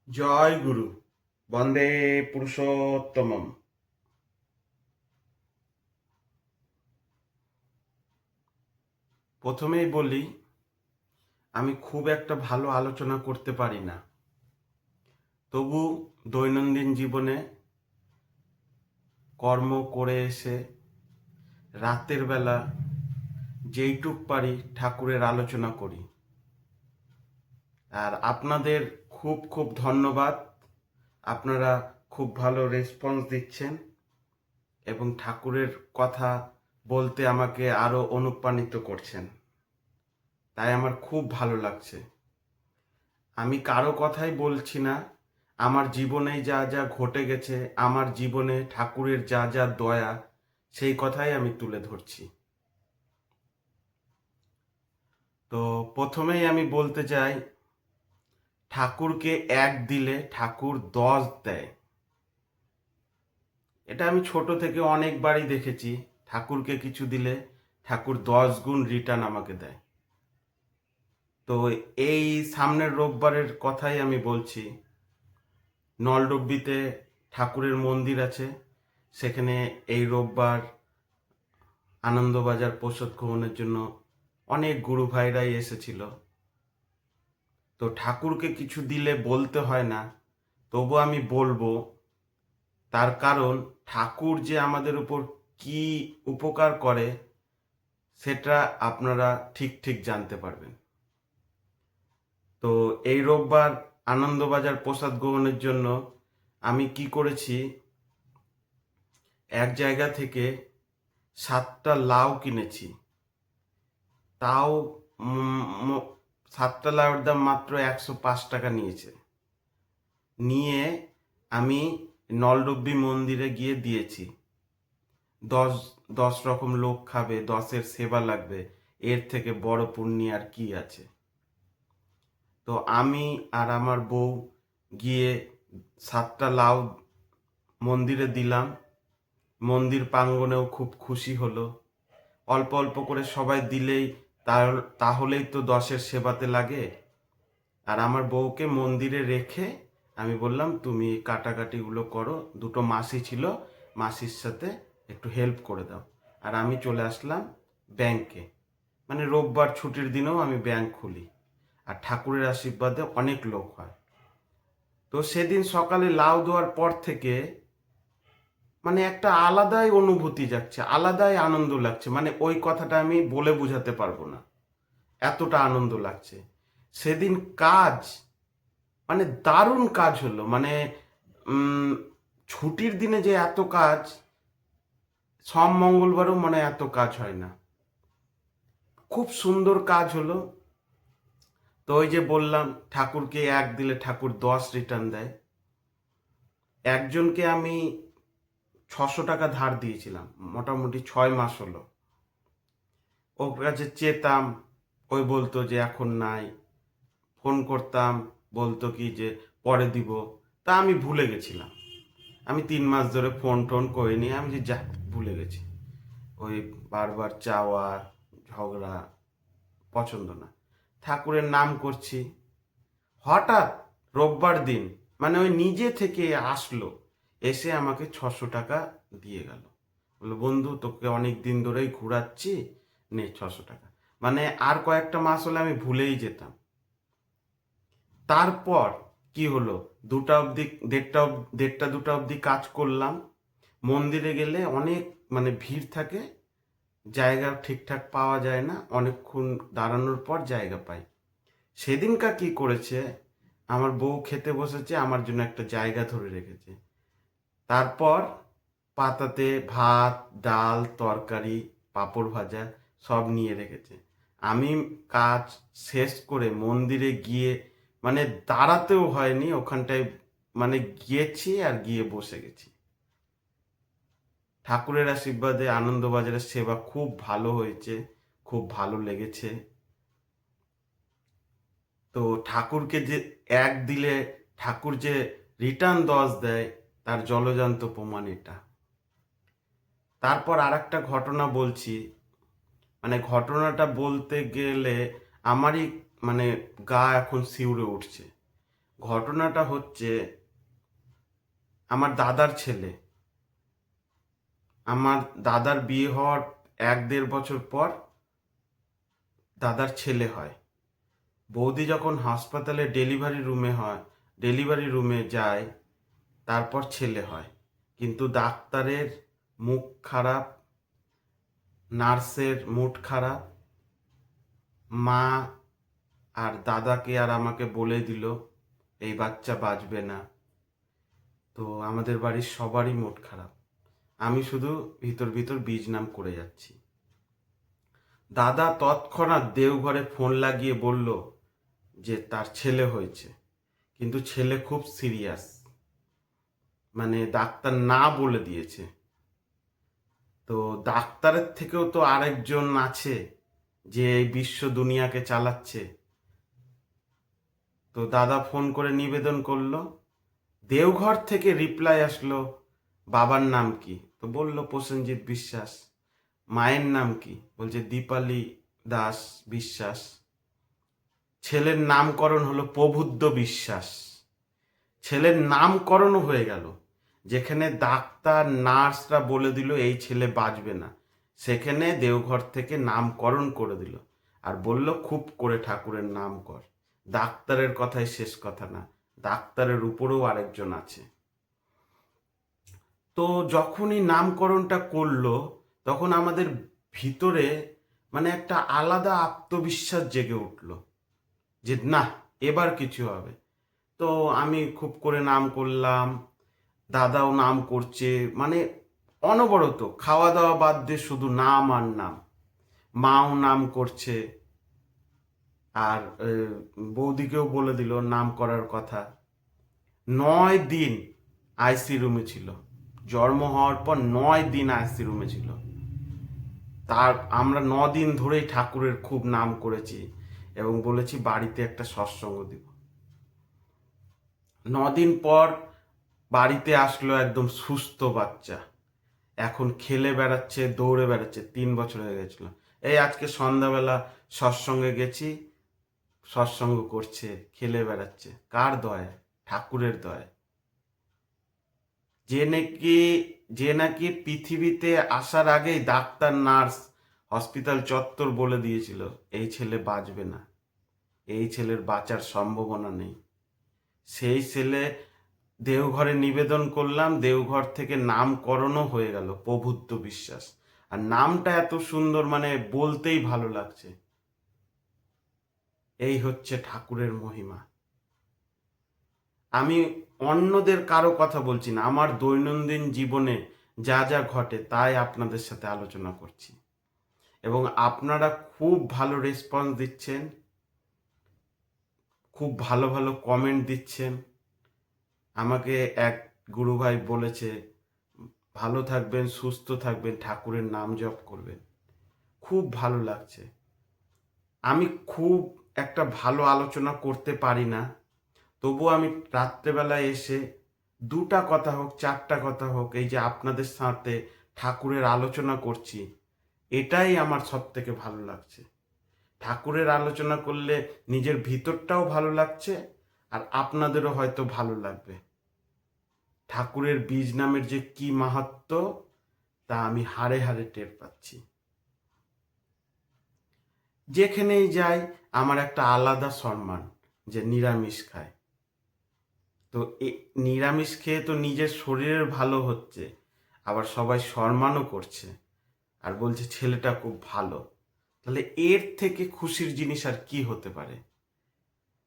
জয় গুরু। বন্দে পুরুষোত্তমম। প্রথমেই বলি, আমি খুব একটা ভালো আলোচনা করতে পারি না, তবু দৈনন্দিন জীবনে কর্ম করে এসে রাতের বেলা যেইটুক পারি ঠাকুরের আলোচনা করি। আর আপনাদের খুব খুব ধন্যবাদ, আপনারা খুব ভালো রেসপন্স দিচ্ছেন এবং ঠাকুরের কথা বলতে আমাকে আরও অনুপ্রাণিত করছেন, তাই আমার খুব ভালো লাগছে। আমি কারো কথাই বলছি না, আমার জীবনে যা যা ঘটে গেছে, আমার জীবনে ঠাকুরের যা যা দয়া, সেই কথাই আমি তুলে ধরছি। তো প্রথমেই আমি বলতে চাই, ঠাকুরকে এক দিলে ঠাকুর 10 দেয়। এটা আমি ছোট থেকে অনেকবারই দেখেছি। ঠাকুরকে কিছু দিলে ঠাকুর 10 গুণ রিটার্ন আমাকে দেয়। তো এই সামনের রোববারের কথাই আমি বলছি। নলডব্বিতে ঠাকুরের মন্দির আছে, সেখানে এই রোববার আনন্দবাজার প্রসাদ গ্রহণের জন্য অনেক গুরু ভাইরাই এসেছিল। তো ঠাকুরকে কিছু দিলে বলতে হয় না, তবু আমি বলবো, তার কারণ ঠাকুর যে আমাদের উপর কি উপকার করে সেটা আপনারা ঠিক ঠিক জানতে পারবেন। তো এই রোববার আনন্দবাজার প্রসাদ গ্রহণের জন্য আমি কি করেছি, এক জায়গা থেকে 7টা লাউ কিনেছি। তাও 7টা লাউয়ের দাম মাত্র 105 টাকা নিয়েছে। নিয়ে আমি নলডব্বি মন্দিরে গিয়ে দিয়েছি। 10 রকম লোক খাবে, 10-এর সেবা লাগবে, এর থেকে বড় পুণ্য আর কি আছে। তো আমি আর আমার বউ গিয়ে 7টা লাউ মন্দিরে দিলাম। মন্দির প্রাঙ্গণেও খুব খুশি হলো। অল্প অল্প করে সবাই দিলেই তাহলেই তো 10-এর সেবাতে লাগে। আর আমার বউকে মন্দিরে রেখে আমি বললাম, তুমি কাটাকাটিগুলো করো। দুটো মাসি ছিল, মাসির সাথে একটু হেল্প করে দাও। আর আমি চলে আসলাম ব্যাংকে। মানে রোববার ছুটির দিনেও আমি ব্যাংক খুলি, আর ঠাকুরের আশীর্বাদে অনেক লোক হয়। তো সেদিন সকালে লাউ দেওয়ার পর থেকে মানে একটা আলাদাই অনুভূতি যাচ্ছে, আলাদাই আনন্দ লাগছে। মানে ওই কথাটা আমি বলে বোঝাতে পারবো না, এতটা আনন্দ লাগছে। সেদিন কাজ মানে দারুণ কাজ হলো। মানে ছুটির দিনে যে এত কাজ, সব মঙ্গলবারও মানে এত কাজ হয় না। খুব সুন্দর কাজ হলো। তো ওই যে বললাম, ঠাকুরকে এক দিলে ঠাকুর 10 রিটার্ন দেয়। একজনকে আমি 600 টাকা ধার দিয়েছিলাম, মোটামুটি 6 মাস হলো। ওর কাছে চেতাম, ওই বলতো যে এখন নাই। ফোন করতাম, বলতো কি যে পরে দিব। তা আমি ভুলে গেছিলাম। আমি 3 মাস ধরে ফোন টোন করিনি, আমি যে যা ভুলে গেছি। ওই বারবার চাওয়া, ঝগড়া পছন্দ না। ঠাকুরের নাম করছি, হঠাৎ রোববার দিন মানে ওই নিজে থেকে আসলো, এসে আমাকে 600 টাকা দিয়ে গেল। বললো, বন্ধু তোকে অনেক দিন ধরেই ঘুরাচ্ছি, নে 600 টাকা। মানে আর কয়েকটা মাস হলে আমি ভুলেই যেতাম। তারপর কি হলো, 2টা অবধি, দেড়টা 2টা অবধি কাজ করলাম। মন্দিরে গেলে অনেক মানে ভিড় থাকে, জায়গা ঠিকঠাক পাওয়া যায় না, অনেকক্ষণ দাঁড়ানোর পর জায়গা পাই। সেদিনকার কি করেছে, আমার বউ খেতে বসেছে, আমার জন্য একটা জায়গা ধরে রেখেছে। তারপর পাতাতে ভাত, ডাল, তরকারি, পাঁপড় ভাজা সব নিয়ে রেখেছে। আমি কাজ শেষ করে মন্দিরে গিয়ে মানে দাঁড়াতেও হয়নি ওখানটায়, মানে গিয়েছি আর গিয়ে বসে গেছি। ঠাকুরের আশীর্বাদে আনন্দবাজারের সেবা খুব ভালো হয়েছে, খুব ভালো লেগেছে। তো ঠাকুরকে যে এক দিলে ঠাকুর যে রিটার্ন 10 দেয়, তার জলজান্ত প্রমাণ এটা। তারপর আর একটা ঘটনা বলছি। মানে ঘটনাটা বলতে গেলে আমারই মানে গা এখন শিউরে উঠছে। ঘটনাটা হচ্ছে আমার দাদার ছেলে। আমার দাদার বিয়ে হওয়ার 1-1.5 বছর পর দাদার ছেলে হয়। বৌদি যখন হাসপাতালে ডেলিভারি রুমে যায়, তারপর ছেলে হয়। কিন্তু ডাক্তারের মুখ খারাপ, নার্সের মুড খারাপ, মা আর দাদাকে আর আমাকে বলে দিল এই বাচ্চা বাঁচবে না। তো আমাদের বাড়ির সবারই মুড খারাপ। আমি শুধু ভিতর ভিতর বীজনাম করে যাচ্ছি। দাদা তৎক্ষণাৎ দেওঘরে ফোন লাগিয়ে বলল যে তার ছেলে হয়েছে, কিন্তু ছেলে খুব সিরিয়াস, মানে ডাক্তার না বলে দিয়েছে। তো ডাক্তারের থেকেও তো আরেকজন আছে যে এই বিশ্ব দুনিয়াকে চালাচ্ছে। তো দাদা ফোন করে নিবেদন করলো। দেওঘর থেকে রিপ্লাই আসলো, বাবার নাম কি? তো বললো প্রসেনজিৎ বিশ্বাস। মায়ের নাম কি? বলছে দীপালি দাস বিশ্বাস। ছেলের নামকরণ হলো প্রবুদ্ধ বিশ্বাস। ছেলের নামকরণও হয়ে গেল। যেখানে ডাক্তার নার্সরা বলে দিল এই ছেলে বাঁচবে না, সেখানে দেওঘর থেকে নামকরণ করে দিল। আর বলল খুব করে ঠাকুরের নাম কর। ডাক্তারের কথাই শেষ কথা না, ডাক্তারের উপরেও আরেকজন আছে। তো যখনই নামকরণটা করলো, তখন আমাদের ভিতরে মানে একটা আলাদা আত্মবিশ্বাস জেগে উঠলো যে না, এবার কিছু হবে। তো আমি খুব করে নাম করলাম, দাদাও নাম করছে, মানে অনবরত খাওয়া দাওয়া বাদ দিয়ে শুধু নাম আর নাম। মাও নাম করছে, আর বৌদিকেও বলে দিল নাম করার কথা। 9 দিন আইসি রুমে ছিল। জন্ম হওয়ার পর 9 দিন আইসি রুমে ছিল। তার আমরা 9 দিন ধরেই ঠাকুরের খুব নাম করেছি এবং বলেছি বাড়িতে একটা সৎসঙ্গ দিব। 9 দিন পর বাড়িতে আসলো একদম সুস্থ বাচ্চা। এখন খেলে বেড়াচ্ছে, দৌড়ে বেড়াচ্ছে। 3 বছর হয়ে গেছিল। এই আজকে সন্ধ্যাবেলা সৎসঙ্গে গেছি, সৎসঙ্গ করছে, খেলে বেড়াচ্ছে। কার দয়ায়? ঠাকুরের দয়ায়। যে নাকি পৃথিবীতে আসার আগেই ডাক্তার নার্স হসপিটাল চত্বর বলে দিয়েছিল এই ছেলে বাঁচবে না, এই ছেলের বাঁচার সম্ভাবনা নেই। সেই ছেলে দেওঘরে নিবেদন করলাম, দেওঘর থেকে নামকরণও হয়ে গেল প্রবুদ্ধ বিশ্বাস। আর নামটা এত সুন্দর, মানে বলতেই ভালো লাগছে। এই হচ্ছে ঠাকুরের মহিমা। আমি অন্যদের কারো কথা বলছি না, আমার দৈনন্দিন জীবনে যা যা ঘটে তাই আপনাদের সাথে আলোচনা করছি। এবং আপনারা খুব ভালো রেসপন্স দিচ্ছেন, খুব ভালো ভালো কমেন্ট দিচ্ছেন। আমাকে এক গুরু ভাই বলেছে ভালো থাকবেন, সুস্থ থাকবেন, ঠাকুরের নাম জপ করবেন। খুব ভালো লাগছে। আমি খুব একটা ভালো আলোচনা করতে পারি না, তবু আমি রাত্রেবেলায় এসে 2টা কথা হোক, 4টা কথা হোক, এই যে আপনাদের সাথে ঠাকুরের আলোচনা করছি, এটাই আমার সব থেকে ভালো লাগছে। ঠাকুরের আলোচনা করলে নিজের ভিতরটাও ভালো লাগছে, আর আপনাদেরও হয়তো ভালো লাগবে। ঠাকুরের বীজ নামের যে কি মাহাত্ম্য, তা আমি হাড়ে হাড়ে টের পাচ্ছি। যেখানেই যাই আমার একটা আলাদা সম্মান, যে নিরামিষ খায়। তো নিরামিষ খেয়ে তো নিজের শরীরের ভালো হচ্ছে, আবার সবাই সম্মানও করছে আর বলছে ছেলেটা খুব ভালো। তাহলে এর থেকে খুশির জিনিস আর কি হতে পারে?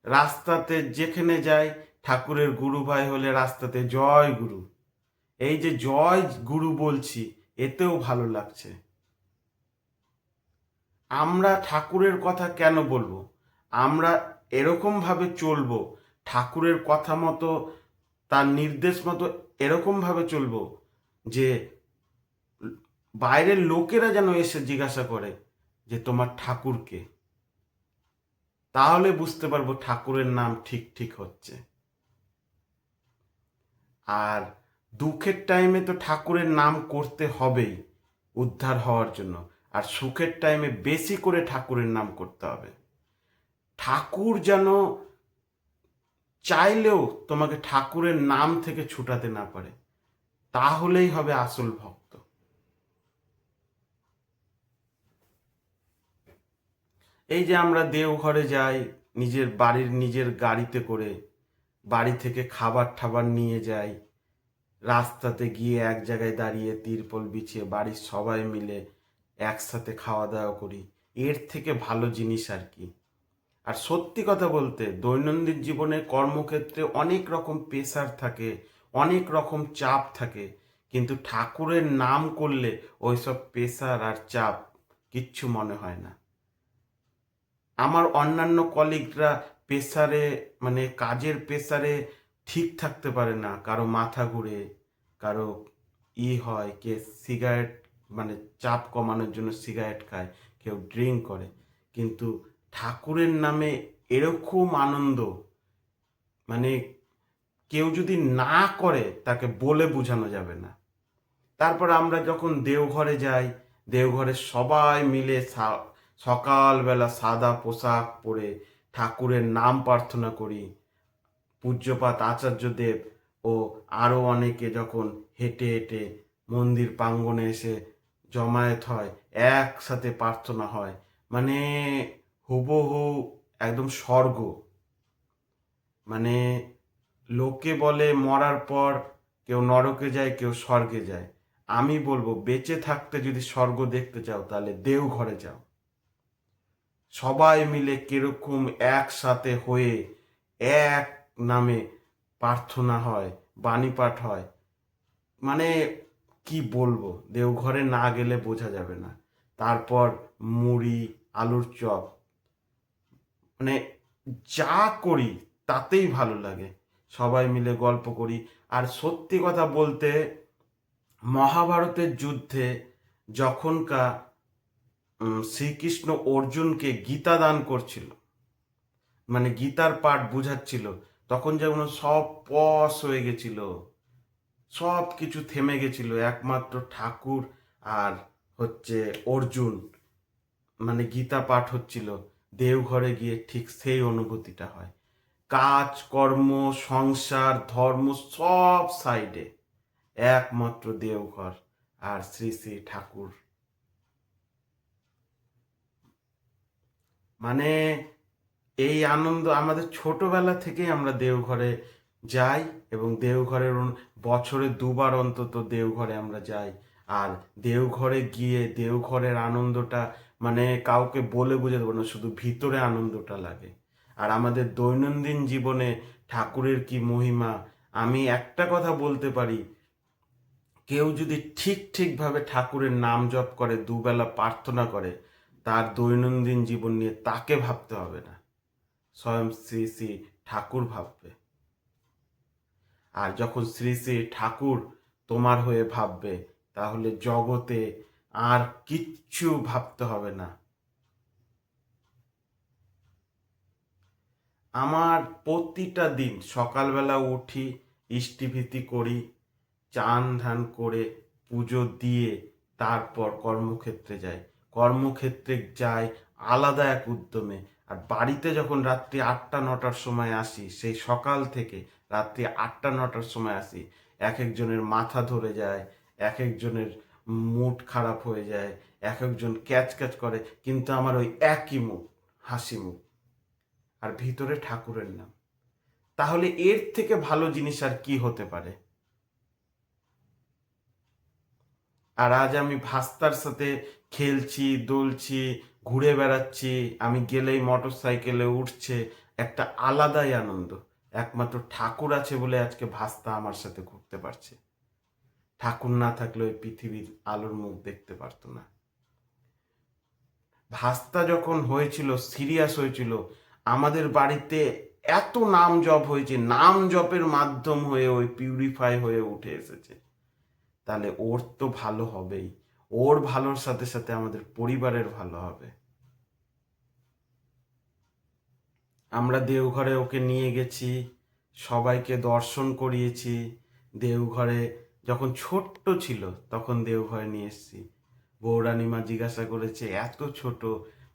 রাস্তাতে যেখানে যাই, ঠাকুরের গুরু ভাই হলে রাস্তাতে জয় গুরু, এই যে জয় গুরু বলছি, এতেও ভালো লাগছে। আমরা ঠাকুরের কথা কেন বলবো? আমরা এরকম ভাবে চলবো, ঠাকুরের কথা মতো, তার নির্দেশ মতো এরকম ভাবে চলবো যে বাইরের লোকেরা যেন এসে জিজ্ঞাসা করে যে তোমার ঠাকুরকে। তাহলে বুঝতে পারবো ঠাকুরের নাম ঠিক ঠিক হচ্ছে। আর দুঃখের টাইমে তো ঠাকুরের নাম করতে হবেই উদ্ধার হওয়ার জন্য, আর সুখের টাইমে বেশি করে ঠাকুরের নাম করতে হবে। ঠাকুর যেন চাইলেও তোমাকে ঠাকুরের নাম থেকে ছুটাতে না পারে, তাহলেই হবে আসল ভক্ত। এই যে আমরা দেওঘরে যাই নিজের বাড়ির নিজের গাড়িতে করে, বাড়ি থেকে খাবার ঠাবার নিয়ে যাই, রাস্তাতে গিয়ে এক জায়গায় দাঁড়িয়ে তিরপল বিছিয়ে বাড়ির সবাই মিলে একসাথে খাওয়া দাওয়া করি, এর থেকে ভালো জিনিস আর কি। আর সত্যি কথা বলতে দৈনন্দিন জীবনে কর্মক্ষেত্রে অনেক রকম প্রেশার থাকে, অনেক রকম চাপ থাকে, কিন্তু ঠাকুরের নাম করলে ওইসব প্রেশার আর চাপ কিচ্ছু মনে হয় না। আমার অন্যান্য কলিগরা প্রেসারে, মানে কাজের প্রেসারে ঠিক থাকতে পারে না, কারো মাথা ঘুরে, কারো হয়, কে সিগারেট, মানে চাপ কমানোর জন্য সিগারেট খায়, কেউ ড্রিঙ্ক করে, কিন্তু ঠাকুরের নামে এরকম আনন্দ, মানে কেউ যদি না করে তাকে বলে বোঝানো যাবে না। তারপর আমরা যখন দেওঘরে যাই, দেওঘরে সবাই মিলে সকালবেলা সাদা পোশাক পরে ঠাকুরের নাম প্রার্থনা করি। পূজ্যপাত আচার্যদেব ও আরও অনেকে যখন হেঁটে হেঁটে মন্দির প্রাঙ্গণে এসে জমায়েত হয়, একসাথে প্রার্থনা হয়, মানে হুবহু একদম স্বর্গ। মানে লোকে বলে মরার পর কেউ নরকে যায়, কেউ স্বর্গে যায়। আমি বলবো বেঁচে থাকতে যদি স্বর্গ দেখতে চাও তাহলে দেওঘরে যাও। সবাই মিলে কিরকম একসাথে হয়ে এক নামে প্রার্থনা হয়, বাণী পাঠ হয়, মানে কি বলবো, দেওঘরে না গেলে বোঝা যাবে না। তারপর মুড়ি, আলুর চপ, মানে যা করি তাতেই ভালো লাগে। সবাই মিলে গল্প করি। আর সত্যি কথা বলতে মহাভারতের যুদ্ধে যখনকার শ্রীকৃষ্ণ অর্জুনকে গীতা দান করছিল, মানে গীতার পাঠ বুঝাচ্ছিল, তখন যেমন সব পস হয়ে গেছিল, সব কিছু থেমে গেছিল, একমাত্র ঠাকুর আর হচ্ছে অর্জুন, মানে গীতা পাঠ হচ্ছিল, দেওঘরে গিয়ে ঠিক সেই অনুভূতিটা হয়। কাজ কর্ম, সংসার, ধর্ম সব সাইডে, একমাত্র দেওঘর আর শ্রী শ্রী ঠাকুর। মানে এই আনন্দ আমাদের ছোটবেলা থেকেই আমরা দেওঘরে যাই, এবং দেওঘরের বছরে দুবার অন্তত দেওঘরে আমরা যাই। আর দেওঘরে গিয়ে দেওঘরের আনন্দটা মানে কাউকে বলে বোঝাতে পারবো না, শুধু ভিতরে আনন্দটা লাগে। আর আমাদের দৈনন্দিন জীবনে ঠাকুরের কি মহিমা, আমি একটা কথা বলতে পারি, কেউ যদি ঠিকভাবে ঠাকুরের নাম জপ করে, দুবেলা প্রার্থনা করে, তার দৈনন্দিন জীবন নিয়ে তাকে ভাবতে হবে না, স্বয়ং শ্রী শ্রী ঠাকুর ভাববে। আর যখন শ্রী শ্রী ঠাকুর তোমার হয়ে ভাববে, তাহলে জগতে আর কিচ্ছু ভাবতে হবে না। আমার প্রতিটা দিন সকালবেলা উঠি, ইষ্টিভীতি করি, চান ধান করে পুজো দিয়ে তারপর কর্মক্ষেত্রে যাই। কর্মক্ষেত্রে যাই আলাদা এক উদ্যমে। আর বাড়িতে যখন রাত্রি 8টা-9টার সময় আসি, সেই সকাল থেকে রাত্রি 8টা-9টার সময় আসি, এক একজনের মাথা ধরে যায়, এক একজনের মুড খারাপ হয়ে যায়, এক একজন ক্যাচ ক্যাচ করে, কিন্তু আমার ওই একই মুখ, হাসি মুখ, আর ভিতরে ঠাকুরের নাম। তাহলে এর থেকে ভালো জিনিস আর কি হতে পারে? আর আজ আমি ভাস্তার সাথে খেলছি, দোলছি, ঘুরে বেড়াচ্ছি, আমি গেলেই মোটর সাইকেলে উঠছে, একটা আলাদাই আনন্দ। একমাত্র ঠাকুর আছে বলে আজকে ভাস্তা আমার সাথে ঘুরতে পারছে। ঠাকুর না থাকলে ওই পৃথিবীর আলোর মুখ দেখতে পারতো না। ভাস্তা যখন হয়েছিল, সিরিয়াস হয়েছিল, আমাদের বাড়িতে এত নাম জপ হয়েছে, নাম জপের মাধ্যম হয়ে ওই পিউরিফাই হয়ে উঠে এসেছে। তাহলে ওর তো ভালো হবেই, ওর ভালোর সাথে সাথে আমাদের পরিবারের ভালো হবে। আমরা দেওঘরে ওকে নিয়ে গেছি, সবাইকে দর্শন করিয়েছি। দেওঘরে যখন ছোট্ট ছিল তখন দেওঘরে নিয়ে এসেছি। বৌরানীমা জিজ্ঞাসা করেছে এত ছোট,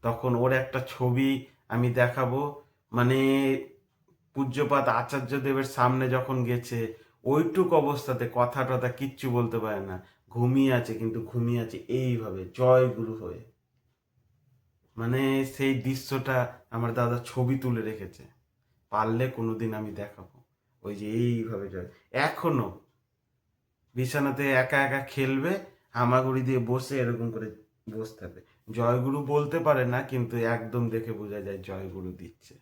তখন ওর একটা ছবি আমি দেখাবো, মানে পূজ্যপাদ আচার্যদেবের সামনে যখন গেছে, ওইটুক অবস্থাতে কথা টথা কিচ্ছু বলতে পারে না, ঘুমিয়ে আছে, কিন্তু ঘুমিয়ে আছে এইভাবে জয় গুরু হয়ে। মানে সেই দৃশ্যটা আমার দাদা ছবি তুলে রেখেছে, পারলে কোনোদিন আমি দেখাবো। ওই যে এইভাবে জয়, এখনো বিছানাতে একা একা খেলবে, হামাগুড়ি দিয়ে বসে এরকম করে বসে থাকবে। জয়গুরু বলতে পারে না, কিন্তু একদম দেখে বোঝা যায় জয়গুরু দিচ্ছে।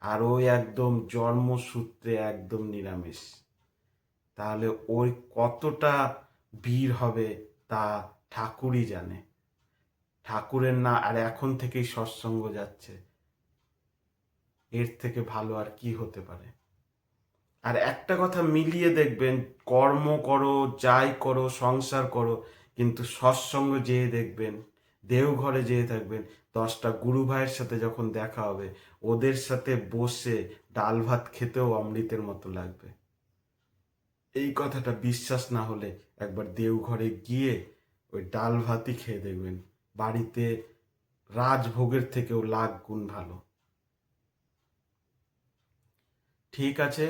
আর ওই একদম জন্মসূত্রে একদম নিরামিষ। তাহলে ওই কতটা বীর হবে তা ঠাকুরই জানে। ঠাকুরের না, আর এখন থেকেই সৎসঙ্গ যাচ্ছে, এর থেকে ভালো আর কি হতে পারে? আর একটা কথা মিলিয়ে দেখবেন, কর্ম করো, যাই করো, সংসার করো, কিন্তু সৎসঙ্গ যেয়ে দেখবেন, দেওঘরে যেয়ে থাকবেন, 10টা গুরু ভাইয়ের সাথে যখন দেখা হবে, ওদের সাথে বসে ডাল ভাত খেতেও অমৃতের মতো লাগবে। এই কথাটা বিশ্বাস না হলে একবার দেওঘরে গিয়ে ওই ডাল ভাতই খেয়ে দেখবেন, বাড়িতে রাজভোগের থেকেও লাখ গুণ ভালো। ঠিক আছে,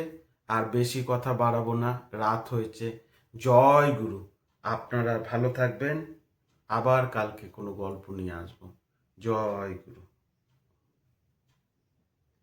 আর বেশি কথা বাড়াবো না, রাত হয়েছে। জয় গুরু। আপনারা ভালো থাকবেন, আবার কালকে কোনো গল্প নিয়ে আসবো। জয় গুরু।